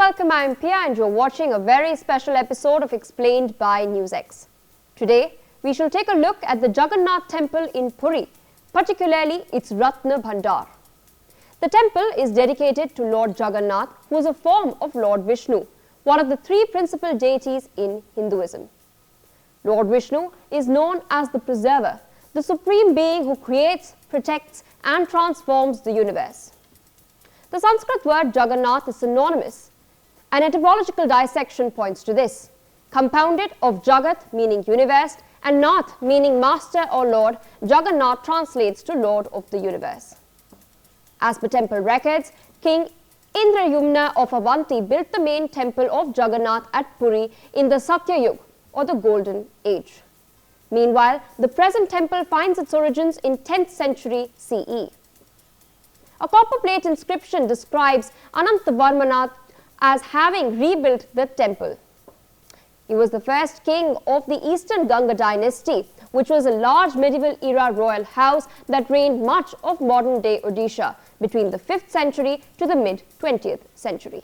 welcome. I am Pia and you're watching a very special episode of Explained by NewsX. Today, we shall take a look at the Jagannath Temple in Puri, particularly its Ratna Bhandar. The temple is dedicated to Lord Jagannath, who is a form of Lord Vishnu, one of the three principal deities in Hinduism. Lord Vishnu is known as the preserver, the supreme being who creates, protects and transforms the universe. The Sanskrit word Jagannath is synonymous. An etymological dissection points to this. Compounded of Jagat meaning universe and Nath meaning master or lord, Jagannath translates to Lord of the universe. As per temple records, King Indrayumna of Avanti built the main temple of Jagannath at Puri in the Satya Yuga or the Golden Age. Meanwhile, the present temple finds its origins in 10th century CE. A copper plate inscription describes Anantavarmana as having rebuilt the temple. He was the first king of the Eastern Ganga dynasty, which was a large medieval era royal house that reigned much of modern day Odisha between the 5th century to the mid-20th century.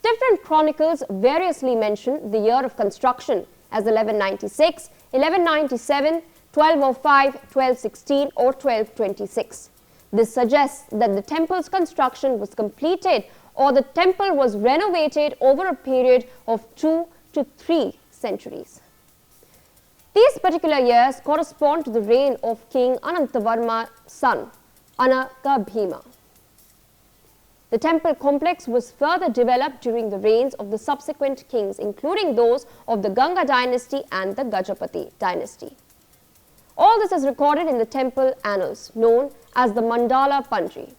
Different chronicles variously mention the year of construction as 1196, 1197, 1205, 1216 or 1226. This suggests that the temple's construction was completed or the temple was renovated over a period of 2 to 3 centuries. These particular years correspond to the reign of King Anantavarma's son, Anakabhima. The temple complex was further developed during the reigns of the subsequent kings, including those of the Ganga dynasty and the Gajapati dynasty. All this is recorded in the temple annals, known as the Mandala Panji.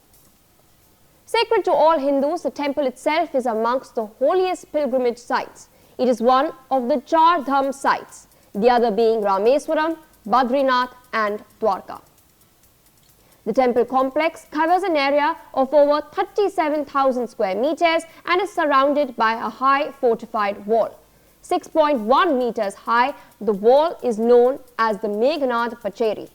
Sacred to all Hindus, the temple itself is amongst the holiest pilgrimage sites. It is one of the Char Dham sites, the other being Rameswaram, Badrinath and Dwarka. The temple complex covers an area of over 37,000 square meters and is surrounded by a high fortified wall. 6.1 meters high, the wall is known as the Meghnad Pacheri.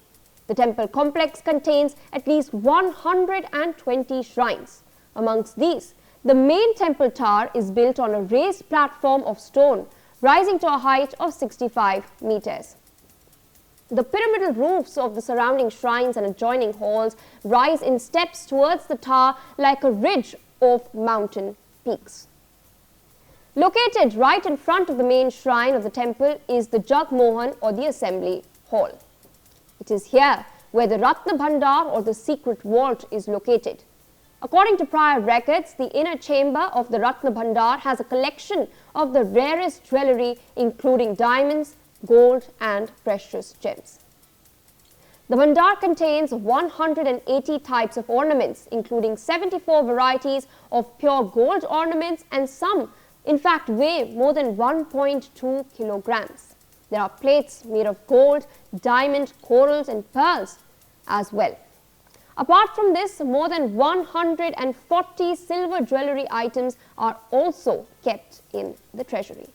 The temple complex contains at least 120 shrines. Amongst these, the main temple tower is built on a raised platform of stone, rising to a height of 65 meters. The pyramidal roofs of the surrounding shrines and adjoining halls rise in steps towards the tower like a ridge of mountain peaks. Located right in front of the main shrine of the temple is the Jagmohan or the assembly hall. It is here where the Ratna Bhandar or the secret vault is located. According to prior records, the inner chamber of the Ratna Bhandar has a collection of the rarest jewellery including diamonds, gold and precious gems. The Bhandar contains 180 types of ornaments, including 74 varieties of pure gold ornaments and some, in fact, weigh more than 1.2 kilograms. There are plates made of gold, diamond, corals and pearls as well. Apart from this, more than 140 silver jewellery items are also kept in the treasury.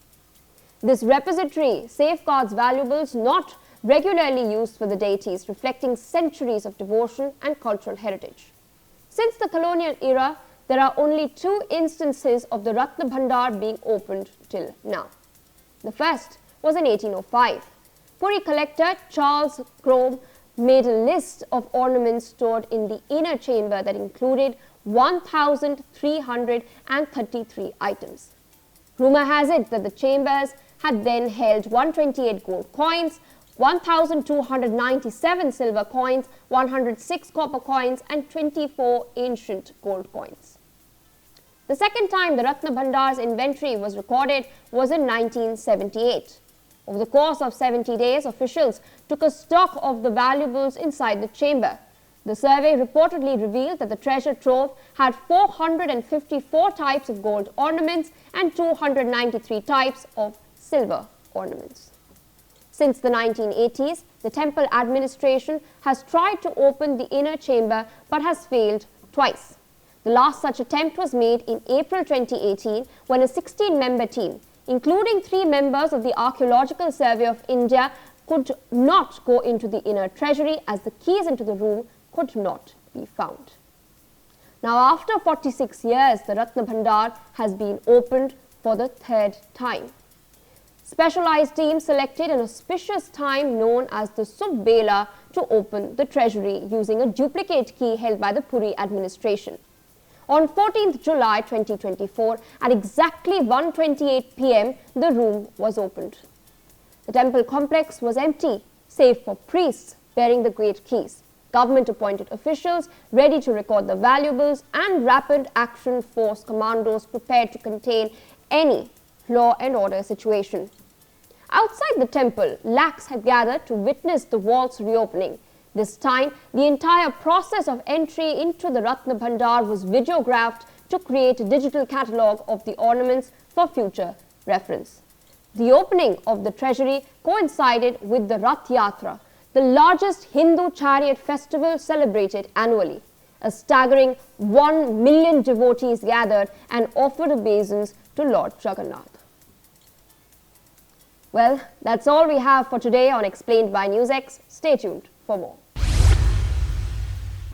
This repository safeguards valuables not regularly used for the deities, reflecting centuries of devotion and cultural heritage. Since the colonial era, there are only 2 instances of the Ratna Bhandar being opened till now. The first was in 1805. Puri collector Charles Crome made a list of ornaments stored in the inner chamber that included 1,333 items. Rumor has it that the chambers had then held 128 gold coins, 1,297 silver coins, 106 copper coins and 24 ancient gold coins. The second time the Ratna Bhandar's inventory was recorded was in 1978. Over the course of 70 days, officials took a stock of the valuables inside the chamber. The survey reportedly revealed that the treasure trove had 454 types of gold ornaments and 293 types of silver ornaments. Since the 1980s, the temple administration has tried to open the inner chamber but has failed twice. The last such attempt was made in April 2018 when a 16-member team, including 3 members of the Archaeological Survey of India, could not go into the inner treasury as the keys into the room could not be found. Now, after 46 years, the Ratna Bhandar has been opened for the third time. Specialized teams selected an auspicious time known as the Subh Bela to open the treasury using a duplicate key held by the Puri administration. On 14th July 2024, at exactly 1:28 p.m., the room was opened. The temple complex was empty, save for priests bearing the great keys, government-appointed officials ready to record the valuables, and rapid action force commandos prepared to contain any law and order situation. Outside the temple, lakhs had gathered to witness the vault's reopening. This time, the entire process of entry into the Ratna Bhandar was videographed to create a digital catalogue of the ornaments for future reference. The opening of the treasury coincided with the Rath Yatra, the largest Hindu chariot festival celebrated annually. A staggering 1 million devotees gathered and offered obeisance to Lord Jagannath. Well, that's all we have for today on Explained by NewsX. Stay tuned for more.